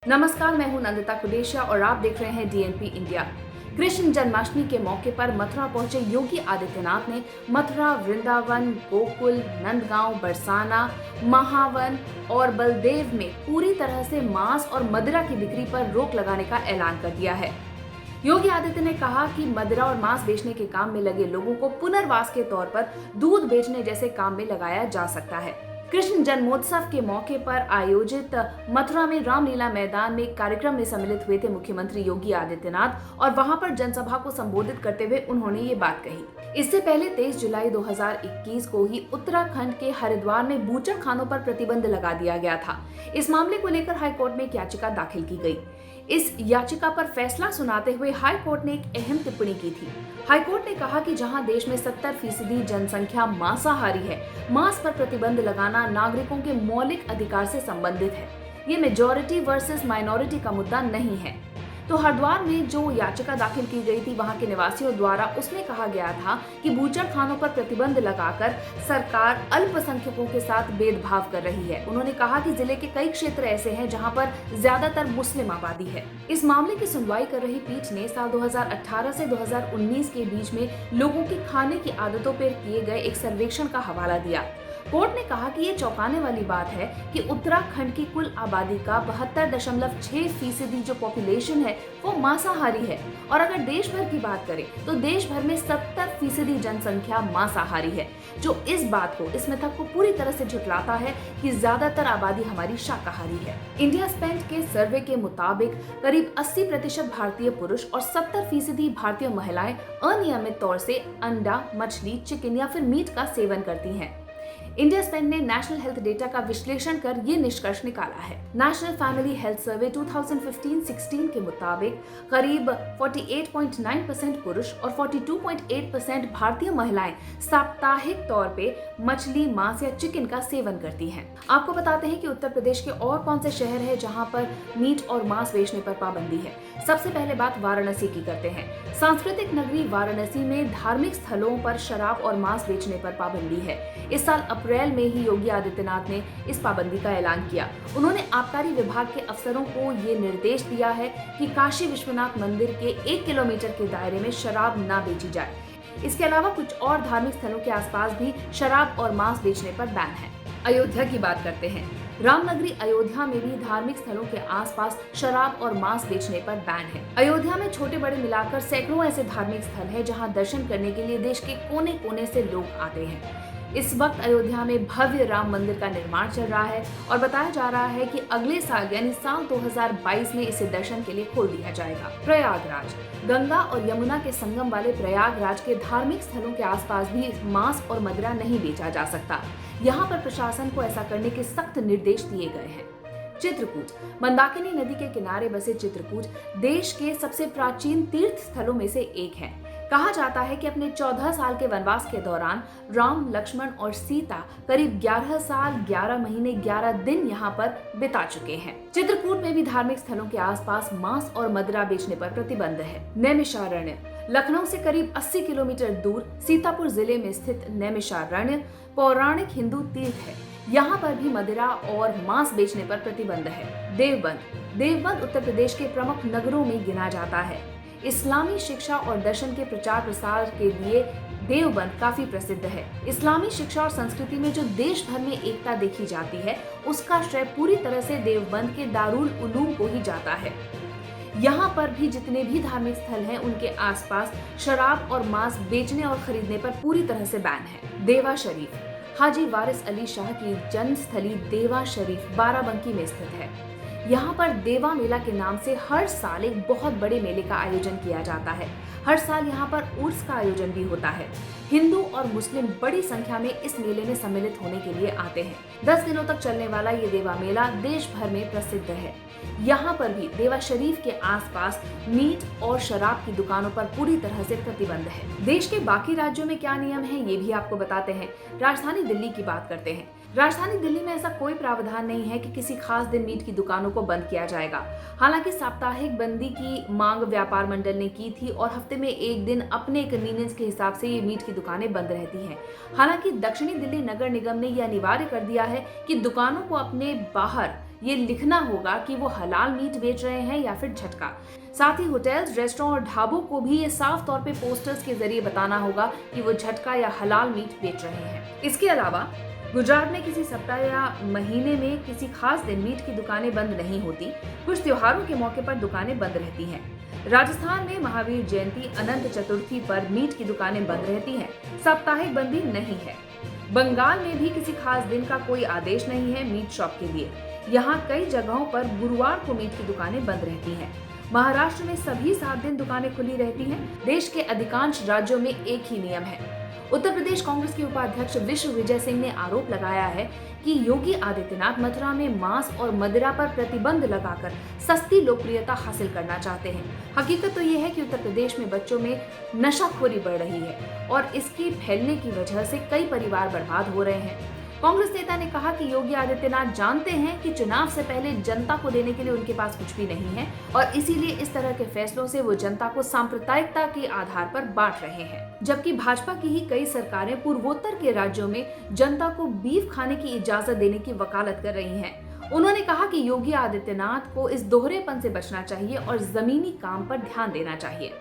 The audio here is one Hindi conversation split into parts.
नमस्कार, मैं हूं नंदिता कुडेशिया और आप देख रहे हैं डीएनपी इंडिया। कृष्ण जन्माष्टमी के मौके पर मथुरा पहुंचे योगी आदित्यनाथ ने मथुरा, वृंदावन, गोकुल, नंदगांव, बरसाना, महावन और बलदेव में पूरी तरह से मांस और मदिरा की बिक्री पर रोक लगाने का ऐलान कर दिया है। योगी आदित्य ने कहा कि मदिरा और मांस बेचने के काम में लगे लोगों को पुनर्वास के तौर पर दूध बेचने जैसे काम में लगाया जा सकता है। कृष्ण जन्मोत्सव के मौके पर आयोजित मथुरा में रामलीला मैदान में एक कार्यक्रम में सम्मिलित हुए थे मुख्यमंत्री योगी आदित्यनाथ और वहां पर जनसभा को संबोधित करते हुए उन्होंने ये बात कही। इससे पहले 23 जुलाई 2021 को ही उत्तराखंड के हरिद्वार में बूचड़ खानों पर प्रतिबंध लगा दिया गया था। इस मामले को लेकर हाईकोर्ट में एक याचिका दाखिल की गई। इस याचिका पर फैसला सुनाते हुए हाईकोर्ट ने एक अहम टिप्पणी की थी। हाईकोर्ट ने कहा कि जहां देश में 70% जनसंख्या मांसाहारी है, मांस पर प्रतिबंध लगाना नागरिकों के मौलिक अधिकार से संबंधित है। ये मेजॉरिटी वर्सेस माइनॉरिटी का मुद्दा नहीं है। तो हरिद्वार में जो याचिका दाखिल की गई थी वहां के निवासियों द्वारा उसमें कहा गया था कि बूचड़ खानों पर प्रतिबंध लगाकर सरकार अल्पसंख्यकों के साथ भेदभाव कर रही है। उन्होंने कहा कि जिले के कई क्षेत्र ऐसे हैं जहां पर ज्यादातर मुस्लिम आबादी है। इस मामले की सुनवाई कर रही पीठ ने साल 2018 से 2019 के बीच में लोगों की खाने की आदतों पर किए गए एक सर्वेक्षण का हवाला दिया। कोर्ट ने कहा कि ये चौंकाने वाली बात है कि उत्तराखंड की कुल आबादी का 72.6% जो पॉपुलेशन है वो मांसाहारी है और अगर देश भर की बात करें तो देश भर में 70% जनसंख्या मांसाहारी है, जो इस बात को, इस मिथक को पूरी तरह से झुठलाता है कि ज्यादातर आबादी हमारी शाकाहारी है। इंडिया स्पेंट के सर्वे के मुताबिक करीब 80% भारतीय पुरुष और 70% भारतीय महिलाएं अनियमित तौर से अंडा, मछली, चिकन या फिर मीट का सेवन करती हैं। इंडिया स्पेंट ने नेशनल हेल्थ डेटा का विश्लेषण कर ये निष्कर्ष निकाला है। नेशनल फैमिली हेल्थ सर्वे 2015-16 के मुताबिक करीब 48.9% पुरुष और 42.8% भारतीय महिलाएं साप्ताहिक तौर पे मछली, मांस या चिकन का सेवन करती हैं। आपको बताते हैं कि उत्तर प्रदेश के और कौन से शहर है जहां पर मीट और मांस बेचने पर पाबंदी है। सबसे पहले बात वाराणसी की करते हैं। सांस्कृतिक नगरी वाराणसी में धार्मिक स्थलों पर शराब और मांस बेचने पर पाबंदी है। इस साल अप्रैल में ही योगी आदित्यनाथ ने इस पाबंदी का ऐलान किया। उन्होंने आबकारी विभाग के अफसरों को ये निर्देश दिया है कि काशी विश्वनाथ मंदिर के 1 किलोमीटर के दायरे में शराब ना बेची जाए। इसके अलावा कुछ और धार्मिक स्थलों के आसपास भी शराब और मांस बेचने पर बैन है। अयोध्या की बात करते हैं। रामनगरी अयोध्या में भी धार्मिक स्थलों के आसपास शराब और मांस बेचने पर बैन है। अयोध्या में छोटे बड़े मिलाकर सैकड़ों ऐसे धार्मिक स्थल हैं जहां दर्शन करने के लिए देश के कोने कोने से लोग आते हैं। इस वक्त अयोध्या में भव्य राम मंदिर का निर्माण चल रहा है और बताया जा रहा है कि अगले साल यानी साल 2022 में इसे दर्शन के लिए खोल दिया जाएगा। प्रयागराज, गंगा और यमुना के संगम वाले प्रयागराज के धार्मिक स्थलों के आसपास भी मांस और मदिरा नहीं बेचा जा सकता। यहाँ पर प्रशासन को ऐसा करने के सख्त निर्देश दिए गए हैं। चित्रकूट, मंदाकिनी नदी के किनारे बसे चित्रकूट देश के सबसे प्राचीन तीर्थ स्थलों में से एक है। कहा जाता है कि अपने 14 साल के वनवास के दौरान राम, लक्ष्मण और सीता करीब 11 साल, 11 महीने, 11 दिन यहाँ पर बिता चुके हैं। चित्रकूट में भी धार्मिक स्थलों के आसपास मांस और मदिरा बेचने पर प्रतिबंध है। नैमिषारण्य, लखनऊ से करीब 80 किलोमीटर दूर सीतापुर जिले में स्थित नैमिषारण्य पौराणिक हिंदू तीर्थ है। यहाँ पर भी मदिरा और मांस बेचने पर प्रतिबंध है। देवबंद उत्तर प्रदेश के प्रमुख नगरों में गिना जाता है। इस्लामी शिक्षा और दर्शन के प्रचार प्रसार के लिए देवबंद काफी प्रसिद्ध है। इस्लामी शिक्षा और संस्कृति में जो देश भर में एकता देखी जाती है उसका श्रेय पूरी तरह से देवबंद के दारुल उलूम को ही जाता है। यहाँ पर भी जितने भी धार्मिक स्थल हैं उनके आसपास शराब और मांस बेचने और खरीदने पर पूरी तरह से बैन है। देवा शरीफ, हाजी वारिस अली शाह की जन्मस्थली देवा शरीफ बाराबंकी में स्थित है। यहाँ पर देवा मेला के नाम से हर साल एक बहुत बड़े मेले का आयोजन किया जाता है। हर साल यहाँ पर उर्स का आयोजन भी होता है। हिंदू और मुस्लिम बड़ी संख्या में इस मेले में सम्मिलित होने के लिए आते हैं। 10 दिनों तक चलने वाला ये देवा मेला देश भर में प्रसिद्ध है। यहाँ पर भी देवा शरीफ के आसपास मीट और शराब की दुकानों पर पूरी तरह से प्रतिबंध है। देश के बाकी राज्यों में क्या नियम है ये भी आपको बताते हैं। राजधानी दिल्ली की बात करते हैं। राजधानी दिल्ली में ऐसा कोई प्रावधान नहीं है कि किसी खास दिन मीट की दुकानों को बंद किया जाएगा। हालांकि साप्ताहिक बंदी की मांग व्यापार मंडल ने की थी और हफ्ते में एक दिन अपने कन्वीनियंस के हिसाब से ये मीट की दुकानें बंद रहती हैं। हालांकि दक्षिणी दिल्ली नगर निगम ने यह अनिवार्य कर दिया है कि दुकानों को अपने बाहर ये लिखना होगा कि वो हलाल मीट बेच रहे हैं या फिर झटका। साथ ही होटल्स, रेस्टोरेंट और ढाबों को भी ये साफ तौर पे पोस्टर्स के जरिए बताना होगा कि वो झटका या हलाल मीट बेच रहे हैं। इसके अलावा गुजरात में किसी सप्ताह या महीने में किसी खास दिन मीट की दुकानें बंद नहीं होती। कुछ त्योहारों के मौके पर दुकानें बंद रहती हैं। राजस्थान में महावीर जयंती, अनंत चतुर्थी पर मीट की दुकानें बंद रहती हैं। साप्ताहिक बंदी नहीं है। बंगाल में भी किसी खास दिन का कोई आदेश नहीं है मीट शॉप के लिए। यहाँ कई जगहों पर गुरुवार को मीट की दुकानें बंद रहती हैं। महाराष्ट्र में सभी 7 दिन दुकानें खुली रहती हैं। देश के अधिकांश राज्यों में एक ही नियम है। उत्तर प्रदेश कांग्रेस के उपाध्यक्ष विश्व विजय सिंह ने आरोप लगाया है कि योगी आदित्यनाथ मथुरा में मांस और मदिरा पर प्रतिबंध लगाकर सस्ती लोकप्रियता हासिल करना चाहते हैं। हकीकत तो ये है कि उत्तर प्रदेश में बच्चों में नशाखोरी बढ़ रही है और इसके फैलने की वजह से कई परिवार बर्बाद हो रहे हैं। कांग्रेस नेता ने कहा कि योगी आदित्यनाथ जानते हैं कि चुनाव से पहले जनता को देने के लिए उनके पास कुछ भी नहीं है और इसीलिए इस तरह के फैसलों से वो जनता को सांप्रदायिकता के आधार पर बांट रहे हैं। जबकि भाजपा की ही कई सरकारें पूर्वोत्तर के राज्यों में जनता को बीफ खाने की इजाजत देने की वकालत कर रही हैं। उन्होंने कहा कि योगी आदित्यनाथ को इस दोहरेपन से बचना चाहिए और जमीनी काम पर ध्यान देना चाहिए।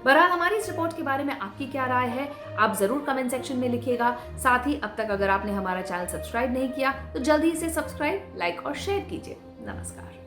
बहरहाल हमारी इस रिपोर्ट के बारे में आपकी क्या राय है, आप जरूर कमेंट सेक्शन में लिखिएगा। साथ ही अब तक अगर आपने हमारा चैनल सब्सक्राइब नहीं किया तो जल्दी से सब्सक्राइब, लाइक और शेयर कीजिए। नमस्कार।